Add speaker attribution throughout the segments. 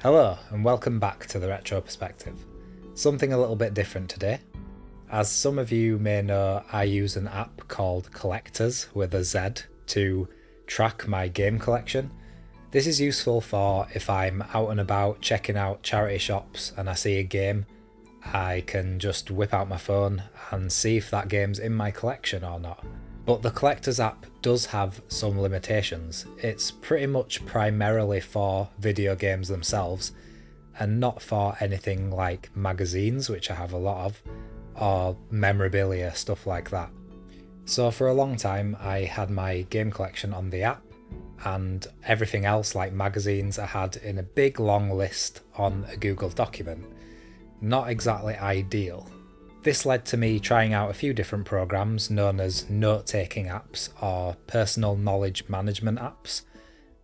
Speaker 1: Hello and welcome back to the Retro Perspective. Something a little bit different today. As some of you may know, I use an app called Collectors with a Z to track my game collection. This is useful for if I'm out and about checking out charity shops and I see a game, I can just whip out my phone and see if that game's in my collection or not. But the Collectors app does have some limitations. It's pretty much primarily for video games themselves and not for anything like magazines, which I have a lot of, or memorabilia, stuff like that. So for a long time I had my game collection on the app and everything else like magazines I had in a big long list on a Google document. Not exactly ideal. This led to me trying out a few different programs known as note-taking apps or personal knowledge management apps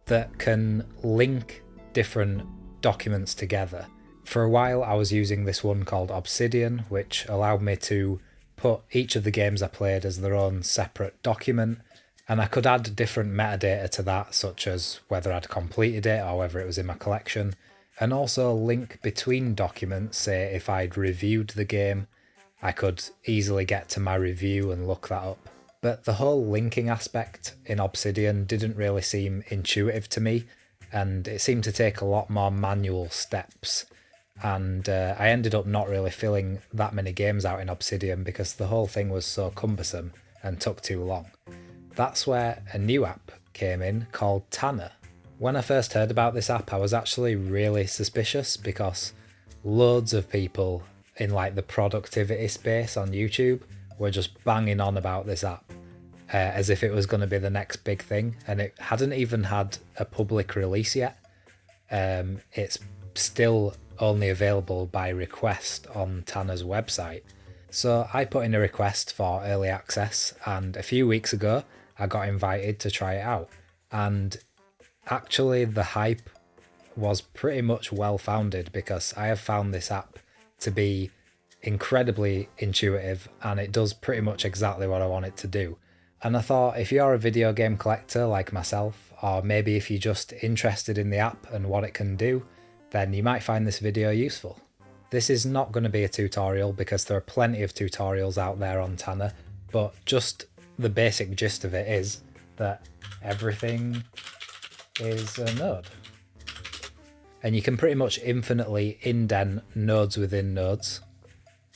Speaker 1: that can link different documents together. For a while I was using this one called Obsidian, which allowed me to put each of the games I played as their own separate document, and I could add different metadata to that, such as whether I'd completed it or whether it was in my collection, and also link between documents. Say if I'd reviewed the game, I could easily get to my review and look that up. But the whole linking aspect in Obsidian didn't really seem intuitive to me, and it seemed to take a lot more manual steps. And I ended up not really filling that many games out in Obsidian because the whole thing was so cumbersome and took too long. That's where a new app came in called Tana. When I first heard about this app, I was actually really suspicious because loads of people in like the productivity space on YouTube were just banging on about this app as if it was going to be the next big thing, and it hadn't even had a public release yet. It's still only available by request on Tana's website. So I put in a request for early access, and a few weeks ago I got invited to try it out. And actually the hype was pretty much well founded because I have found this app to be incredibly intuitive and it does pretty much exactly what I want it to do. And I thought if you're a video game collector like myself, or maybe if you're just interested in the app and what it can do, then you might find this video useful. This is not going to be a tutorial because there are plenty of tutorials out there on Tana, but just the basic gist of it is that everything is a node. And you can pretty much infinitely indent nodes within nodes.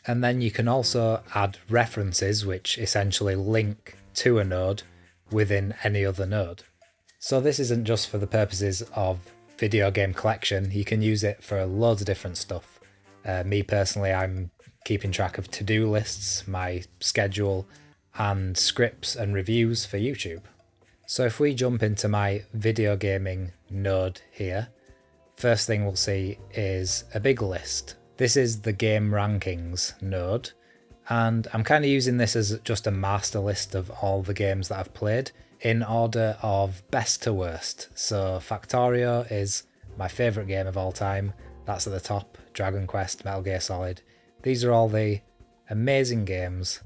Speaker 1: And then you can also add references which essentially link to a node within any other node. So this isn't just for the purposes of video game collection, you can use it for loads of different stuff. Me personally, I'm keeping track of to-do lists, my schedule, and scripts and reviews for YouTube. So if we jump into my video gaming node here, first thing we'll see is a big list. This is the game rankings node, and I'm kind of using this as just a master list of all the games that I've played in order of best to worst. So Factorio is my favourite game of all time, that's at the top, Dragon Quest, Metal Gear Solid. These are all the amazing games,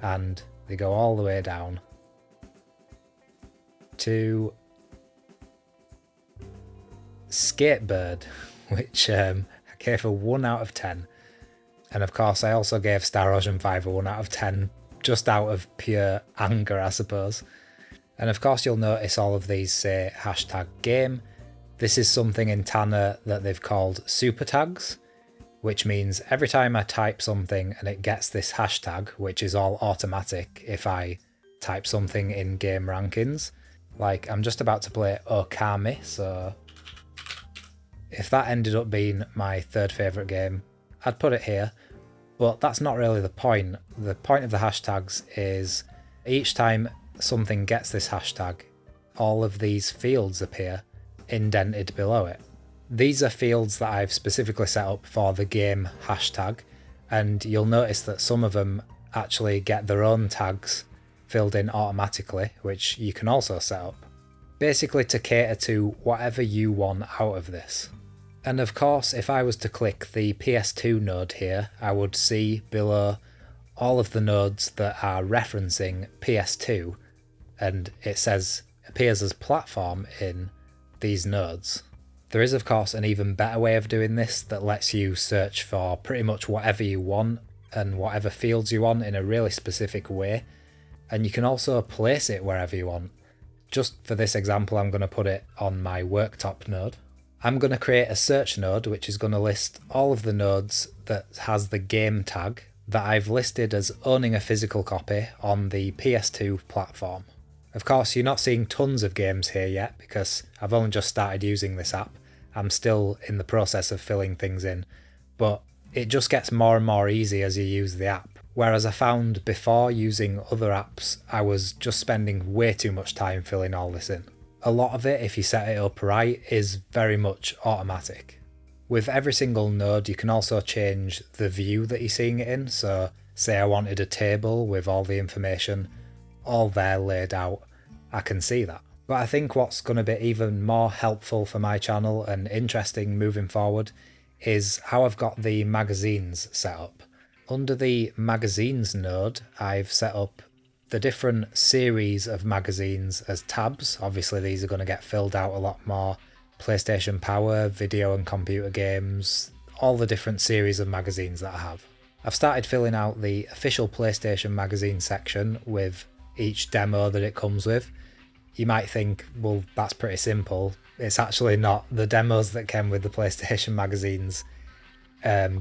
Speaker 1: and they go all the way down to Skatebird, which I gave a 1 out of 10. And of course I also gave Star Ocean 5 a 1 out of 10, just out of pure anger I suppose. And of course you'll notice all of these say hashtag game. This is something in Tana that they've called super tags, which means every time I type something and it gets this hashtag, which is all automatic if I type something in game rankings. Like I'm just about to play Okami, so if that ended up being my third favourite game, I'd put it here, but that's not really the point. The point of the hashtags is each time something gets this hashtag, all of these fields appear indented below it. These are fields that I've specifically set up for the game hashtag, and you'll notice that some of them actually get their own tags filled in automatically, which you can also set up, basically to cater to whatever you want out of this. And of course, if I was to click the PS2 node here, I would see below all of the nodes that are referencing PS2, and it appears as platform in these nodes. There is of course an even better way of doing this that lets you search for pretty much whatever you want and whatever fields you want in a really specific way, and you can also place it wherever you want. Just for this example, I'm going to put it on my worktop node. I'm going to create a search node which is going to list all of the nodes that has the game tag that I've listed as owning a physical copy on the PS2 platform. Of course, you're not seeing tons of games here yet because I've only just started using this app. I'm still in the process of filling things in, but it just gets more and more easy as you use the app. Whereas I found before using other apps, I was just spending way too much time filling all this in. A lot of it, if you set it up right, is very much automatic. With every single node, you can also change the view that you're seeing it in. So say I wanted a table with all the information all there laid out, I can see that. But I think what's going to be even more helpful for my channel and interesting moving forward is how I've got the magazines set up. Under the magazines node, I've set up the different series of magazines as tabs. Obviously these are going to get filled out a lot more. PlayStation Power, video and computer games, all the different series of magazines that I have. I've started filling out the official PlayStation magazine section with each demo that it comes with. You might think, well, that's pretty simple. It's actually not. The demos that came with the PlayStation magazines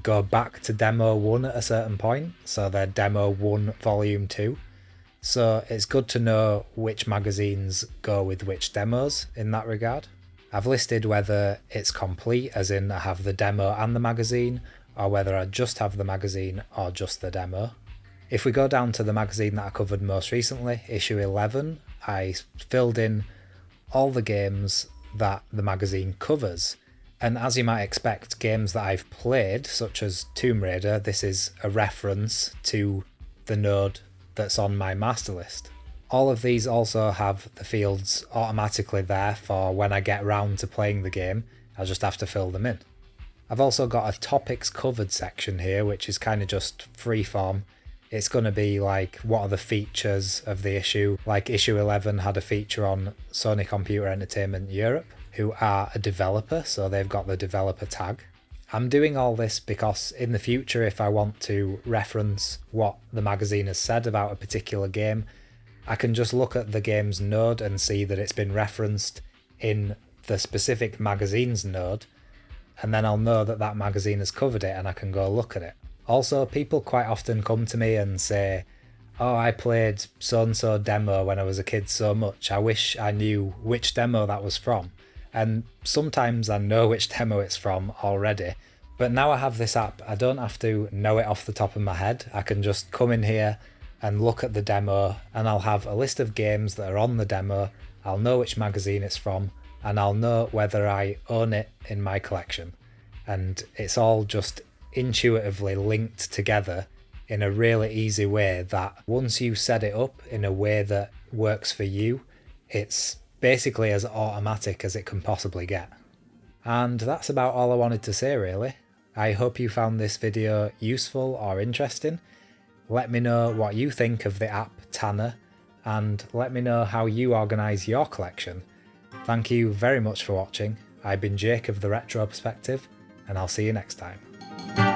Speaker 1: go back to demo 1 at a certain point, so they're demo 1 volume 2. So it's good to know which magazines go with which demos in that regard. I've listed whether it's complete, as in I have the demo and the magazine, or whether I just have the magazine or just the demo. If we go down to the magazine that I covered most recently, issue 11, I filled in all the games that the magazine covers. And as you might expect, games that I've played, such as Tomb Raider, this is a reference to the node that's on my master list. All of these also have the fields automatically there for when I get round to playing the game. I'll just have to fill them in. I've also got a topics covered section here, which is kind of just freeform. It's going to be like, what are the features of the issue? Like issue 11 had a feature on Sony Computer Entertainment Europe, who are a developer, so they've got the developer tag. I'm doing all this because in the future, if I want to reference what the magazine has said about a particular game, I can just look at the game's node and see that it's been referenced in the specific magazine's node, and then I'll know that that magazine has covered it and I can go look at it. Also, people quite often come to me and say, oh, I played so-and-so demo when I was a kid so much, I wish I knew which demo that was from. And sometimes I know which demo it's from already, but now I have this app, I don't have to know it off the top of my head. I can just come in here and look at the demo, and I'll have a list of games that are on the demo, I'll know which magazine it's from, and I'll know whether I own it in my collection. And it's all just intuitively linked together in a really easy way that once you set it up in a way that works for you, it's basically as automatic as it can possibly get. And that's about all I wanted to say really. I hope you found this video useful or interesting. Let me know what you think of the app Tana, and let me know how you organise your collection. Thank you very much for watching. I've been Jake of the Retro Perspective, and I'll see you next time.